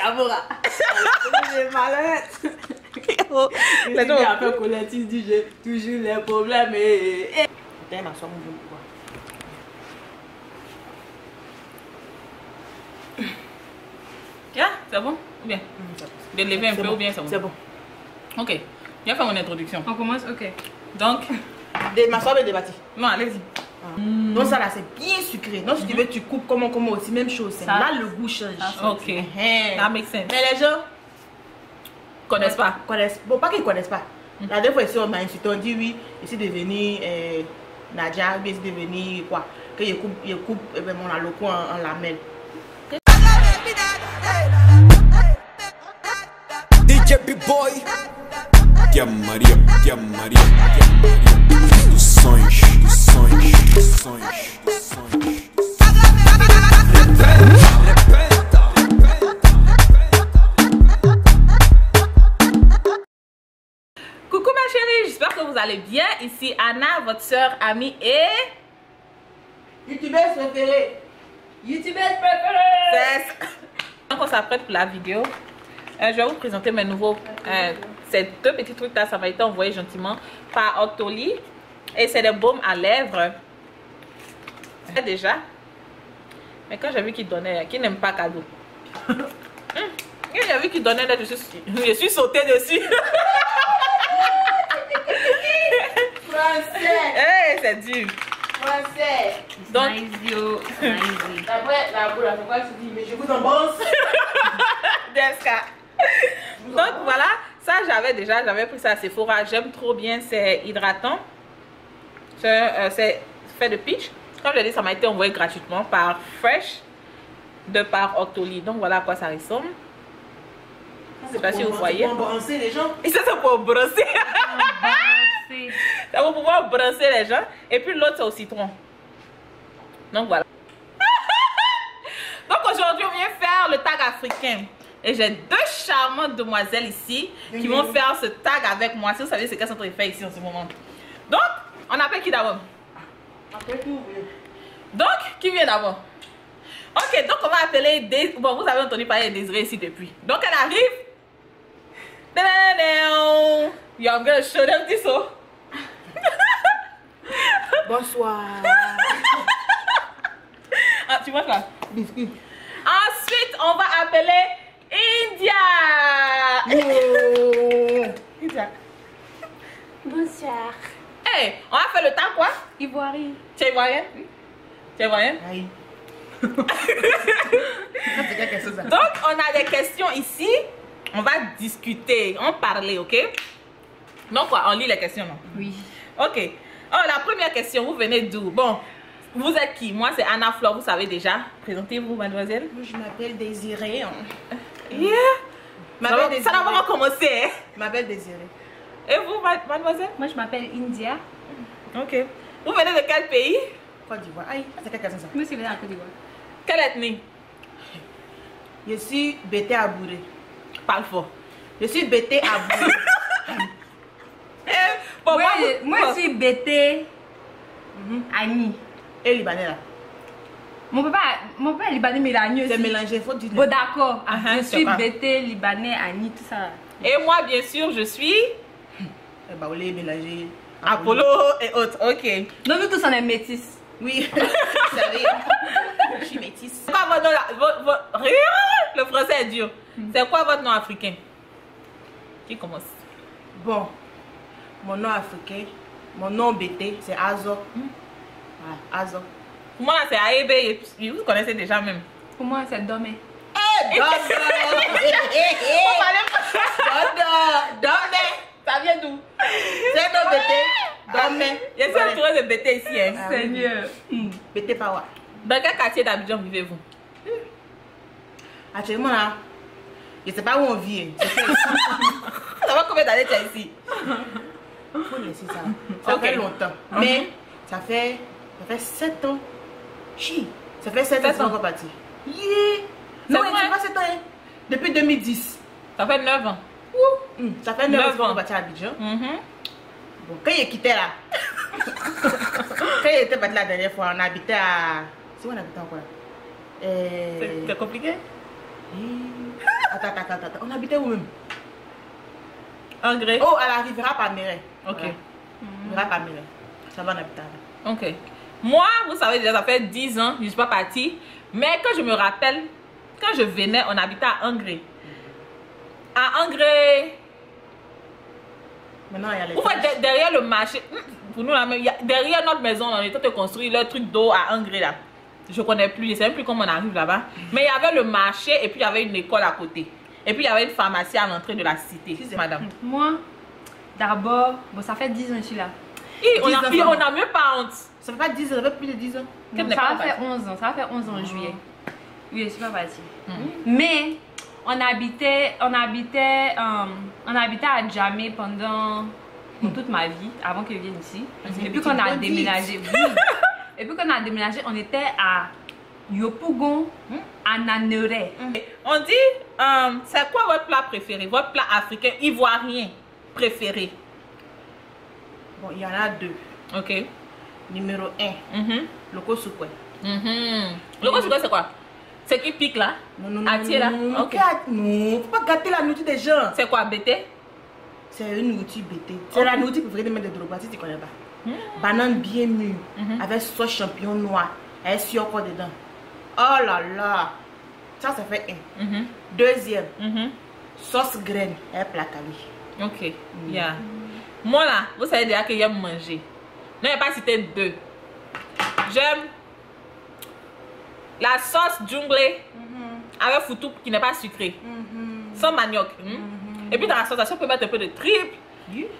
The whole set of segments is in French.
Amora. J'ai malhonnête. Les gens ont fait collectif, dit j'ai toujours les problèmes et. Putain, ma soeur, mon bon pouvoir. Yeah, c'est bon ou bien? De lever un peu ou bien c'est bon? C'est bon. Ok, viens faire mon introduction. On commence, ok. Donc, Ma soeur veut débattre. non, allez-y. Donc ça là c'est bien sucré. Donc si tu veux tu coupes comment aussi même chose. Ça- Là le goût change. Ok, that makes sense. Mais les gens Connaissent pas. connaissent. Bon pas qu'ils connaissent pas. La dernière fois ici on m'a insulté, on dit oui, ici de venir Nadia, ici de venir quoi. Que je coupe mon aloco en lamelles. DJ B-Boy Tia Maria, Tia Maria, Tia Maria dos sonhos, dos sonhos, dos sonhos, dos sonhos. Coucou ma chérie, j'espère que vous allez bien. Ici Anna, votre soeur, amie et... YouTubeuse préférée. YouTubeuse préférée. Donc on s'apprête pour la vidéo. Je vais vous présenter mes nouveaux... ces deux petits trucs là, ça m'a été envoyé gentiment par Octoly. Et c'est des baumes à lèvres. Déjà. Mais quand j'ai vu qu'il donnait, qui n'aime pas cadeau. Quand j'ai vu qu'il donnait, je suis sautée dessus. Français. Hey, c'est dur. Français. Donc, Nice, yo. Nice. Après la boule, pourquoi tu dis mais je vous embrasse. Deska. Donc voilà, ça j'avais pris ça à Sephora. J'aime trop bien, c'est hydratant. C'est fait de peach. Comme je l'ai dit, ça m'a été envoyé gratuitement par Fresh de par Octoly. Donc voilà à quoi ça ressemble. Je sais pas si vous voyez. Pour embrasser les gens. Et ça c'est pour brosser. C'est Ça va pouvoir brosser les gens. Et puis l'autre c'est au citron. Donc voilà. Donc aujourd'hui on vient faire le tag africain. Et j'ai deux charmantes demoiselles ici qui vont faire ce tag avec moi. Si vous savez ce qu'elles sont en train de faire ici en ce moment. Donc, on appelle qui d'abord? Après tout, Donc, qui vient d'abord? Ok, donc on va appeler Désiré. Bon, vous avez entendu parler de Désiré ici depuis. Donc elle arrive. Yo, I'm gonna show them this. Oh. bonsoir. Ah, tu vois là? Biscuit. Ensuite, on va appeler India. India. bonsoir. Hey, on va faire le temps quoi? Ivoirien. Tu es ivoirienne? Tu es ivoirienne? Aïe. Donc, on a des questions ici. On va discuter, on parler, ok? Donc quoi, on lit les questions, non? Oui. Ok. Oh, la première question, vous venez d'où? Bon, vous êtes qui? Moi, c'est Anna Flore, vous savez déjà. Présentez-vous, mademoiselle. Moi, je m'appelle Désiré. Yeah. Ça n'a pas commencé, hein? Je m'appelle Désiré. Et vous, mademoiselle? Moi, je m'appelle India. Ok. Vous venez de quel pays? Côte d'Ivoire. Aïe, c'est quelqu'un ça. Moi, c'est venu à Côte d'Ivoire. Quelle ethnie? Je suis Bété à Bourré. Parle fort. Je suis Bété à Bourré. Bon, Moi, je suis Bété Annie. Et Libanais là. Mon papa est libanais, mais il a Annie C'est aussi. mélangé, faut dire. Bon, d'accord. Ah, Je c'est suis pas. Bété, libanais, Annie, tout ça. Et moi, bien sûr, je suis Bah, on les mélangé. Apollo et autres. Ok. Donc, nous tous, on est métis. Oui. Vous savez, je suis métisse. C'est quoi votre nom là? Le français est dur. C'est quoi votre nom africain? Qui commence? Bon, mon nom africain, mon nom Bété, c'est Azo. Voilà, Azo. Pour moi, c'est Aebe. Et puis, vous connaissez déjà même. Pour moi, c'est Domé. Dodo! Dodo! Ça vient d'où? C'est nom Bété. Dodo. Je suis entourée de BT ici. Hein. Ah oui. Seigneur. Bété Pawa. Dans quel quartier d'Abidjan vivez-vous? Actuellement là, je sais pas où on vit. Ça va combien d'années tu es ici? Faut laisser ça. Ça Ok. fait longtemps. Mais ça fait 7 ans. Chi. Ça fait 7 ans que je suis parti. Yeah. Non, C'est c'est vrai? pas 7 ans. Hein. Depuis 2010. Ça fait 9 ans. Ça fait 9 ans que je 9 ans. suis parti à Abidjan. Mhm. Bon, quand il quittait là, quand il était parti la dernière fois, on habitait à. C'est où on habitait encore là? C'est compliqué? Attends, attends. On habitait où même? Engrais. Oh, elle arrivera par Mireille. Ok. Voilà. Arrivera par Mireille. Ça va, on habite là. Ok. Moi, vous savez déjà, ça fait 10 ans, je ne suis pas partie. Mais quand je me rappelle, quand je venais, on habitait à Engrais. À Engrais. Maintenant, il y a les. Vous voyez, derrière le marché, pour nous, là, même, derrière notre maison, on était construit le truc d'eau à Engrais là. Je ne connais plus, je ne sais même plus comment on arrive là-bas. Mais il y avait le marché et puis il y avait une école à côté. Et puis il y avait une pharmacie à l'entrée de la cité. Madame. Moi, d'abord, bon, ça fait 10 ans que je suis là. Et on a même pas honte. Ça fait pas 10 ans, ça fait plus de 10 ans. Non, ça va faire 11 ans. Ça va faire 11 ans en juillet. Oui, je suis pas partie. Mais on habitait à Djamé pendant toute ma vie, avant que je vienne ici. Et puis qu'on a déménagé. Oui. Et puis qu'on a déménagé, on était à Yopougon, à Nanere. On dit, c'est quoi votre plat préféré? Votre plat africain ivoirien préféré? Bon, il y en a deux. Ok. Numéro 1, le Kosukwe. Le Kosukwe, c'est quoi? C'est qui pique là? Non, Atier là? Ok. Non, faut pas gâter la nourriture des gens. C'est quoi, bété? C'est une nourriture bêtée. C'est la nourriture préférée de mettre de Drogba, si tu connais pas. Banane bien mûre, avec sauce champignon noir, avec encore dedans. Oh là là! Ça fait un. Deuxième, sauce graine, avec placali. Ok. Yeah. Moi là, vous savez déjà que j'aime manger. Non, je n'ai pas cité deux. J'aime la sauce djunglé avec foutou qui n'est pas sucré. Sans manioc. Et puis dans la sauce, on peut mettre un peu de tripe.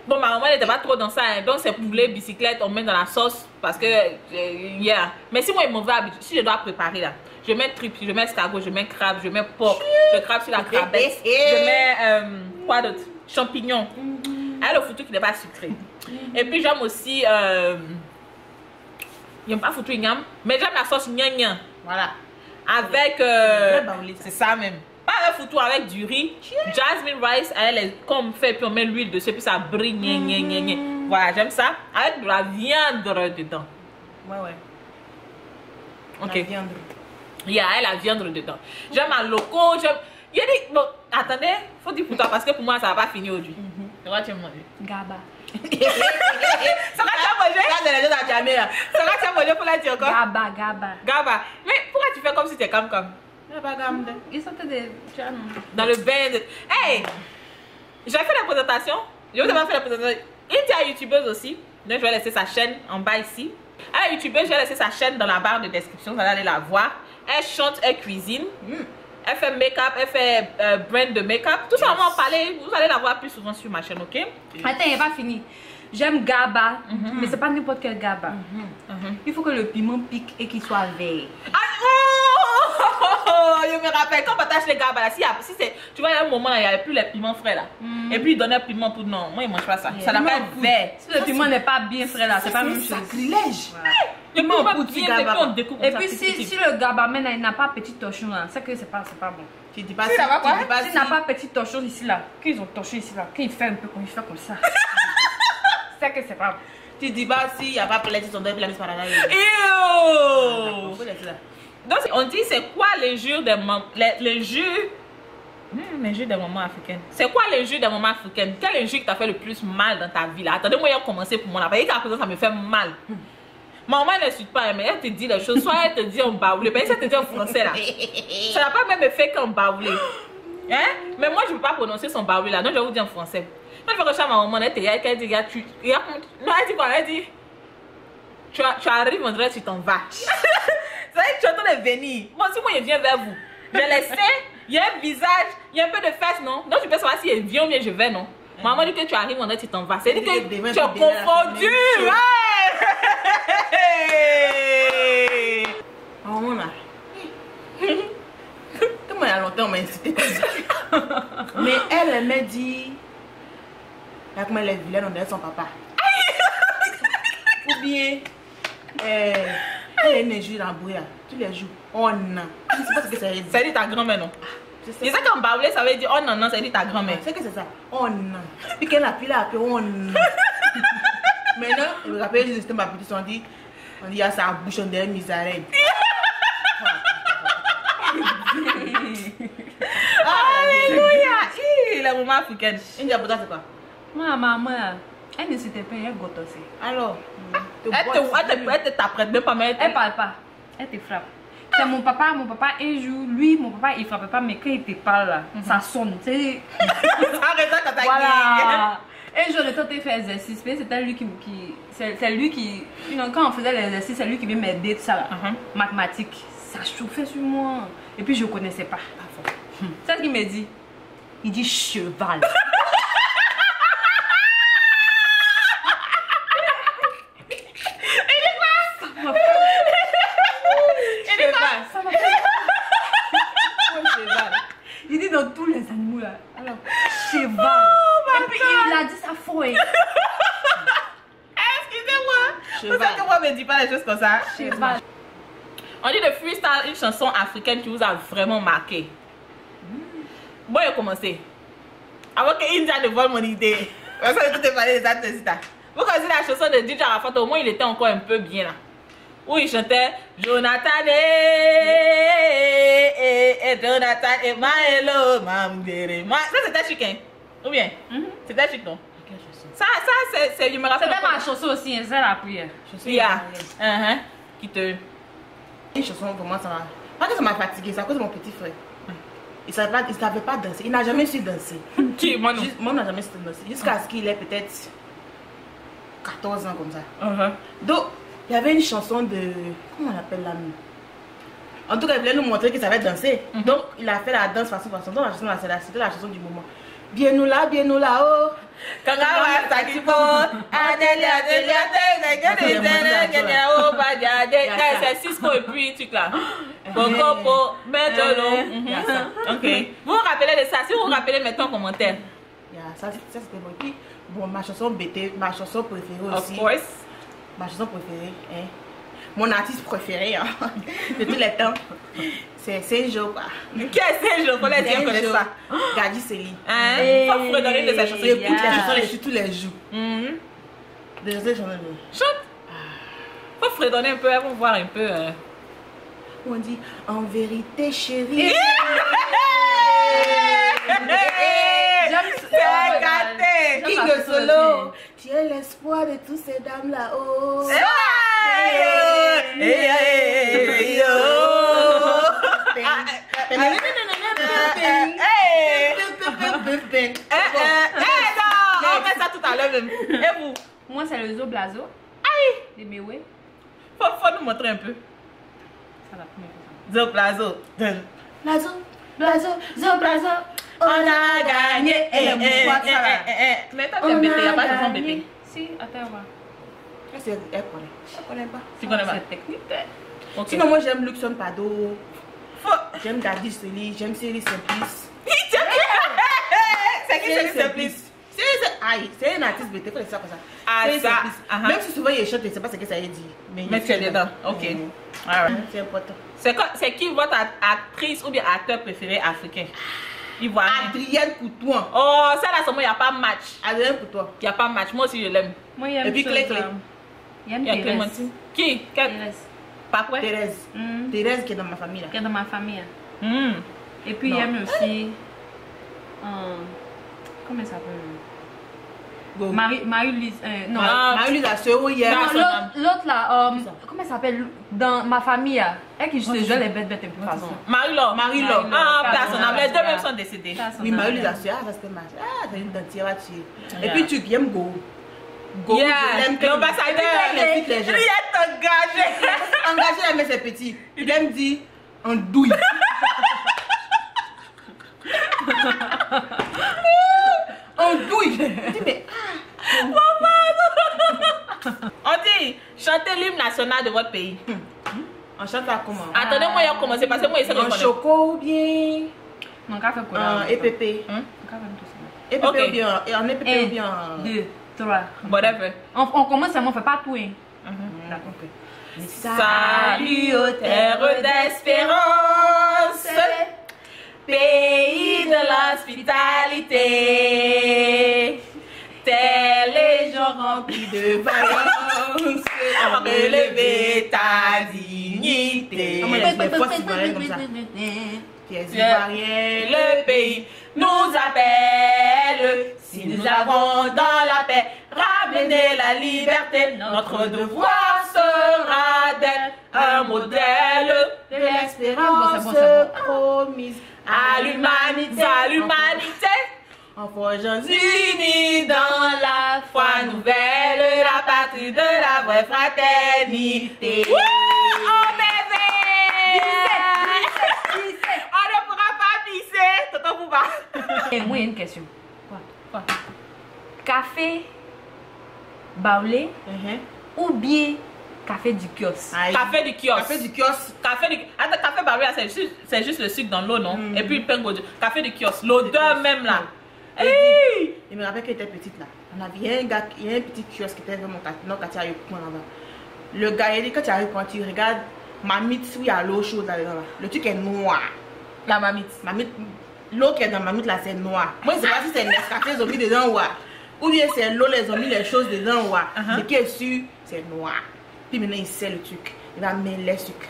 Bon, ma maman n'était pas trop dans ça. Hein. Donc c'est poulet, bicyclette, on met dans la sauce. Parce que, yeah. Mais si moi, il mauvais habitude, si je dois préparer là, je mets tripe, je mets escargot, je mets crabe, je mets porc, je crabe sur la crabette, je mets, quoi d'autre? Champignons. Avec le foutu qui n'est pas sucré. Et puis j'aime aussi, j'aime pas foutu ignam, mais j'aime la sauce gnagnan. Voilà. Avec, c'est ça même. Pas un foutu avec du riz, jasmine rice, comme on fait, puis on met l'huile dessus, puis ça brille. Voilà, j'aime ça. Avec de la viande dedans. Ouais. Ok. La viande. Il y a la viande dedans. J'aime un loco, j'aime. Il y a des. Bon, attendez, faut dire pour toi parce que pour moi ça va pas finir aujourd'hui. C'est quoi tu as mangé? Gaba. C'est quoi tu as mangé? C'est les gens à Djamé là. C'est quoi tu as mangé pour la dire encore? Gaba. Mais pourquoi tu fais comme si tu es comme? Pas gamme. Ils sortaient de. Dans le bain. Hey! J'ai fait la présentation. Je vous ai pas fait la présentation. Il est youtubeuse aussi. Donc je vais laisser sa chaîne en bas ici. Elle est youtubeuse, je vais laisser sa chaîne dans la barre de description. Vous allez aller la voir. Elle chante, elle cuisine. Elle fait make-up, elle fait brand de make-up. Tout ça, on va en parler. Vous allez la voir plus souvent sur ma chaîne, ok? Attends, il n'est pas fini. J'aime Gaba, mais c'est pas n'importe quel Gaba. Il faut que le piment pique et qu'il soit vert. Je me rappelle quand on partage les Gaba là, si c'est, tu vois, il y a un moment, il n'y avait plus les piments frais là. Et puis il donnait piment pour non. Moi, il mange pas ça. Ça n'a pas être vert. Si le piment n'est pas bien frais là, c'est pas la même chose. Sacrilège. Le piment bien, et puis on découpe. Et puis si le Gaba maintenant il n'a pas petit torchon là, c'est que c'est pas bon. Tu dis pas si. S'il n'a pas petit torchon ici là, qu'ils ont torché ici là, qu'il fait un peu comme il fait comme ça. C'est que c'est pas bon. Tu dis pas s'il n'y a pas plaisir, son deuil, la mise par là. Donc on dit c'est quoi les jus des mamans, les jus des mamans africaines. C'est quoi les jus des mamans africaines? Quel est le jus qui t'a fait le plus mal dans ta vie là? Attendez, moi j'ai commencé pour moi là. Parce qu'à présent ça me fait mal. Maman ne suit pas, mais elle te dit les choses. Soit elle te dit en baoulé, mais elle te dit en français là. Ça n'a pas le même effet qu'en baoulé. Hein? Mais moi je ne peux pas prononcer son baoulé là, donc je vais vous dire en français. Moi je vais rechercher ma maman, elle dit, non, elle dit quoi? Elle dit, tu arrives, on dirait que tu t'en vas. C'est vrai que tu entends venir. Moi aussi, moi, je viens vers vous. Je laisse, il y a un visage, il y a un peu de fesses, non? Donc, je peux savoir si elle vient ou bien je vais, non? Maman dit que tu arrives, on dirait que tu t'en vas. C'est dit que tu es confondu. Maman là. Comment il y a longtemps, on m'a incité comme ça. Mais elle m'a dit. Comment elle est vilaine, on dirait son papa. Ou bien. Elle est née dans la bouille tous les jours. Oh non. Je ne sais pas ce que ça veut dire. Ça veut dire ta grand-mère, non? Je sais qu'en baoulé, ça veut dire oh non, non, ça veut dire ta grand-mère. C'est que c'est ça. Oh non. Puis qu'elle a appelé, oh non. Maintenant, je me rappelle, juste ma petite, on dit, il y a sa bouche en derrière misérable. Alléluia! maman africaine. India pour toi c'est quoi? Moi, maman, elle ne s'était pas, elle gote aussi. Alors, Elle te t'apprête même pas, mais Elle parle pas, elle te frappe. C'est mon papa, un jour, lui, mon papa, il frappait pas, mais quand il te parle là, ça sonne. C'est. Arrête ça quand t'as Voilà. Un jour, le temps de faire exercice, c'était lui c'est lui qui, quand on faisait l'exercice, c'est lui qui vient m'aider, tout ça là. Mathématiques, ça chauffait sur moi. Et puis je connaissais pas. C'est ce qu'il me dit. Il dit cheval. Il dit dans tous les animaux là. Alors, cheval. Et puis il a dit ça faux. Excusez-moi. Vous savez que moi, je ne dis pas les choses comme ça. Cheval. On dit de freestyle une chanson africaine qui vous a vraiment marqué. Bon, il a commencé. Avant que India ne vole mon idée. Parce que tout est parlé des artistes. Vous connaissez la chanson de DJ Arafat, au moins il était encore un peu bien là. Où il chantait Jonathan et Jonathan et Maëlo Mamdere. Ça c'était chic, hein? Ou bien? C'était chic, non? Ça c'est je me rappelle. C'était ma chanson aussi, c'est la prière. Yeah. Qui te. Une chanson pour moi ça m'a. Pas que ça m'a fatigué, c'est à cause de mon petit frère. Il savait pas danser, il n'a jamais su danser. Qui? Moi non. Moi on n'a jamais su danser. Jusqu'à ce qu'il ait peut-être 14 ans comme ça. Donc, il y avait une chanson de. Comment on appelle la nous? En tout cas, il voulait nous montrer qu'il savait danser. Donc, il a fait la danse façon. Donc, la chanson, c'était la chanson du moment. Bien nous là-haut. C'est Cisco et puis tu là. Bocopo, maintenant. Ok. Vous vous rappelez de ça? Si vous vous rappelez, mettez en commentaire. Ça c'était bon. Et puis, bon, ma chanson BT, ma chanson préférée aussi. Of course. Ma chanson préférée, hein. Mon artiste préféré hein, de tous les temps, c'est Saint-Jo quoi. Qui est Saint-Jo? Pour les dire comme ça. Gadi Seli. Faut fredonner de sa chanson. J'écoute les chansons tous les jours. De chansons. Chante. Faut fredonner un peu, elles vont voir un peu. On dit en vérité chérie. King de Solo, tu es l'espoir de tous ces dames là-haut. On met ça tout à l'heure même. Et vous? Moi, c'est le Zo Blazo. Aïe! De Mewe. Faut nous montrer un peu. Ça va plus. Zo Blazo. Blazo, on a gagné. Mais toi, t'es bébé, il n'y a pas de chanson bébé. Si, attends, voir. Elle connaît pas. Tu connais pas? Cette technique. Ok. Sinon, moi j'aime Luxon Pado. J'aime Gadi Seli, j'aime Céline Simplice. C'est qui Céline Simplice? Aïe, c'est un artiste BT, faut laisser ça comme ça. Ah, Céline ça. Simplice. Même si souvent il chante, je ne sais pas ce que ça veut dire. Mais tu es dedans. Ok. C'est important. C'est qui votre actrice ou bien acteur préféré africain? Ivoirien. Adrienne Coutoin. Oh, ça là, il n'y a pas match. Adrienne Coutoin. Il n'y a pas match. Moi aussi, je l'aime. Moi, il y a Et puis Clé. Il y a Il y a Thérèse. Clémentine. Qui? Thérèse. Pas quoi? Thérèse. Thérèse qui est dans ma famille là. Qui est dans ma famille. Et puis, il y a aussi. Comment elle s'appelle? Marie-Lise. Non. Marie-Lise, la sœur hier. L'autre là, comment elle s'appelle? Dans ma famille, elle qui se joue les bêtes un peu façon. Marie-Laure. Ah, personnellement, les deux même sont décédés. Oui, Marie-Lise, la sœur, ça c'était ma. Ah, c'est une dentière là dessus. Et puis tu aimes Go. Go, l'ambassadeur. Il est engagé. Engagé là, mais c'est petit. Il aime dire en douille. En douille. Je dis, mais On dit, chantez l'hymne national de votre pays. on chante à comment? Attendez, moi, j'ai commencé parce que moi, je sais que je En connais. choco ou bien Non, qu'a fait quoi? en EPP. EPP ou bien en EPP ou bien 1, 2, 3. Whatever. On commence seulement, on fait pas tout. D'accord. Salut aux terres d'espérance, pays de l'hospitalité. Tels les gens remplis de vaillance, relever ta dignité. Pièce ivoirienne, Le pays nous appelle. Si nous avons dans la paix ramené la liberté, notre devoir sera d'être un modèle de l'espérance promise à l'humanité, en forgeant unis dans la foi nouvelle, la patrie de la vraie fraternité. Oh bébé! On ne pourra pas pisser. Tonton Bouba. Et moi, il y a une question. Quoi? Café baoulé ou bien café du kiosque? Café du kiosque. Café du kiosque. Attends, café barrière, c'est juste le sucre dans l'eau, non? Et puis le pain godu. Café du kiosque. L'odeur même là. Hey! Je me rappelle qu'elle était petite là. Il y a un petit kiosque qui était vraiment non, quand tu arrives là-bas. Le gars, il dit quand tu arrives, quand tu regardes, mamite, où il y a l'eau chaude là-dedans. Là. Le truc est noir. La mamite. L'eau qui est dans mamite là, c'est noir. Moi, je ne sais pas si c'est Nescafé, ils ont mis dedans ou bien c'est l'eau, ils ont mis les choses dedans ou ce qui est sûr, c'est noir. Puis maintenant, il sait le truc. Il va mettre lait sucré.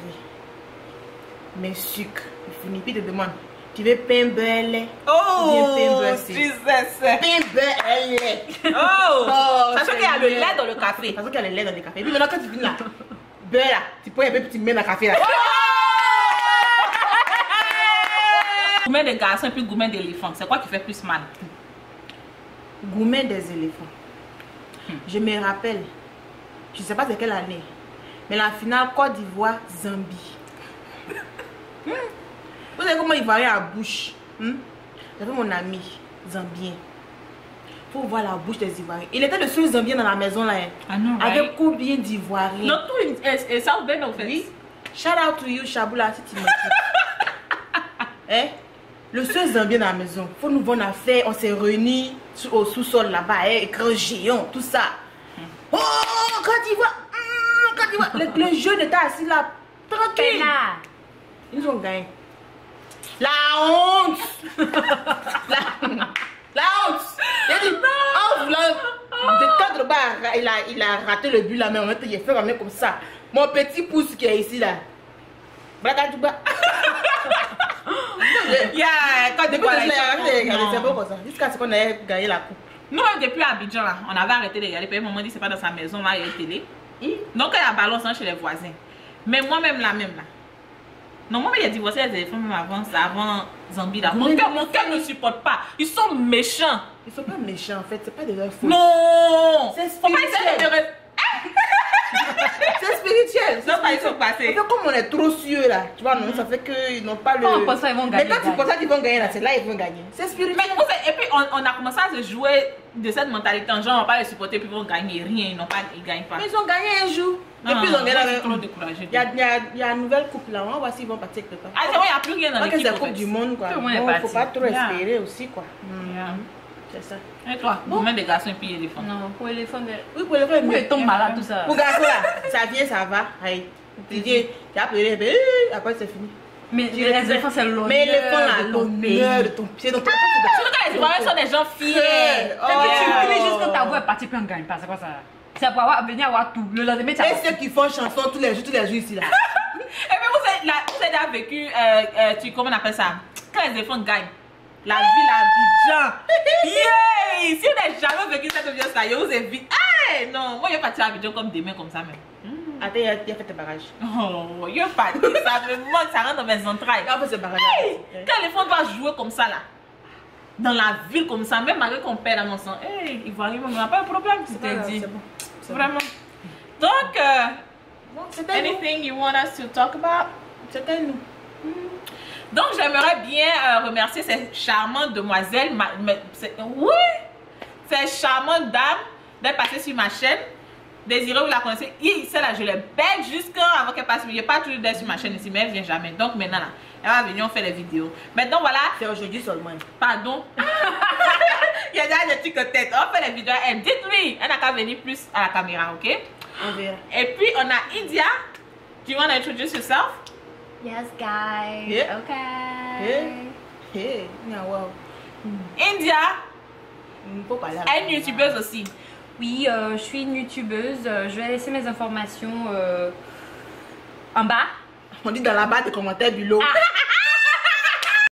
Mais sucre. Il finit, puis il te demande. Tu veux pain beurre lait? Oh, Jesus. Pain beurre lait. Oh, sachant qu'il y a le lait dans le café. Parce qu'il y a le lait dans le café. Et puis maintenant, quand tu finis là, beurre là, tu peux un peu petit mets dans le café là. Gourmet des garçons et puis gourmet d'éléphants, c'est quoi qui fait plus mal? Gourmet des éléphants. Je me rappelle, je ne sais pas de quelle année, mais la finale Côte d'Ivoire, Zambie. Vous savez comment Ivoirien à bouche? J'avais mon ami Zambien. Il faut voir la bouche des Ivoiriens. Il était le seul Zambien dans la maison là. Ah non, avec combien d'Ivoiriens? Non, tout et ça vous en fait. Oui. Shout out to you, Chaboula, si tu m'écoutes. Le seul Zambien dans la maison. Faut nous voir, on s'est réunis au sous-sol là-bas, écran géant, tout ça. Oh, Côte d'Ivoire! Le jeune était assis là, tranquille. Ils nous ont gagné. La honte! la honte! Il a dit, en voulant, de temps de bas, il a raté le but là, mais en fait, il a fait vraiment comme ça. Mon petit pouce qui est ici là. Voilà, du bas. Quand depuis c'est bon comme ça. Jusqu'à ce qu'on ait gagné la coupe. Nous, depuis Abidjan, là, on avait arrêté de regarder. Puis maman dit c'est pas dans sa maison, là, il y a une télé. Donc, il y a un ballon chez les voisins. Mais moi-même, là. Non, moi-même, il a divorcé les éléphants même avant Zambie, là. Mon cœur ne supporte pas. Ils sont méchants. Ils sont pas méchants, en fait. C'est pas de leur faute. Non! C'est faut pas essayer de... C'est spirituel. Non, pas ils sont passés. En fait, comme on est trop sûr là, tu vois, non, ça fait qu'ils n'ont pas le. On pense pas qu'ils vont gagner. Mais quand tu penses qu'ils vont gagner là, c'est là qu'ils vont gagner. C'est spirituel. Mais et puis on a commencé à se jouer de cette mentalité en genre on va pas les supporter puis ils vont gagner rien, ils gagnent pas. Mais ils ont gagné un jour. Et puis ils ont gagné avec. Trop découragé. Il y a une nouvelle coupe là, on va voir s'ils vont partir quelque part. Ah c'est vrai, il n'y a plus rien dans l'équipe. C'est la coupe du monde quoi. Tout le monde est Bon, faut parti. pas trop espérer aussi quoi. C'est ça. Et toi, gourmet des garçons et puis éléphants. Non, pour l'éléphant, Oui, pour les faire moi, il tombe malade tout ça. Pour garçon là, ça vient, ça va. Aïe. Tu dis, tu as pleuré, après c'est fini. Mais les éléphants, c'est l'honneur. Mais l'éléphant là, de ton pays. l'honneur de ton pied. Donc, Surtout quand les Ivoiriens sont des gens fiers. Tu cries juste quand ta voix est partie puis on gagne pas, c'est quoi ça? C'est pour venir avoir tout. Le lendemain, tu as. et ceux qui font chanson tous les jours ici là. Et puis vous avez déjà vécu, comment on appelle ça? Quand les éléphants gagnent. La ville à Abidjan. Yeah! Si vous n'avez jamais vécu cette ambiance là, je vous invite. Hey! Non, moi je vais partir à Abidjan comme demain comme ça même. Attends, il a fait tes bagages. Oh, je vais partir, ça me manque, ça rentre dans mes entrailles. Il a fait ses bagages. Hey! Quand les enfants doivent jouer comme ça là, dans la ville comme ça, même malgré qu'on perd à mon sang, hey, il va arriver, on n'a pas de problème, tu t'es dit. C'est bon. Vraiment. Donc, C'était anything you want us to talk about? C'était nous. Donc, j'aimerais bien remercier ces charmantes demoiselles, oui, ces charmantes dames d'être passées sur ma chaîne. Désirée, vous la connaissez, celle-là, je l'ai belle jusqu'avant qu'elle passe. Il n'y a pas toujours d'être sur ma chaîne ici, mais elle vient jamais. Donc, maintenant, là, elle va venir, on fait les vidéos. Maintenant, voilà. C'est aujourd'hui seulement. Pardon. Il y a déjà des trucs de tête. On fait les vidéos. Elle dites-lui, elle n'a qu'à venir plus à la caméra, ok? On verra. Et puis, on a India. Do you want to introduce yourself? Yes, guys. Yeah. Okay. Hey, wow. India Faut parler est une youtubeuse aussi. Oui, je suis une youtubeuse. Je vais laisser mes informations en bas. On dit dans la barre des commentaires du lot. Ah,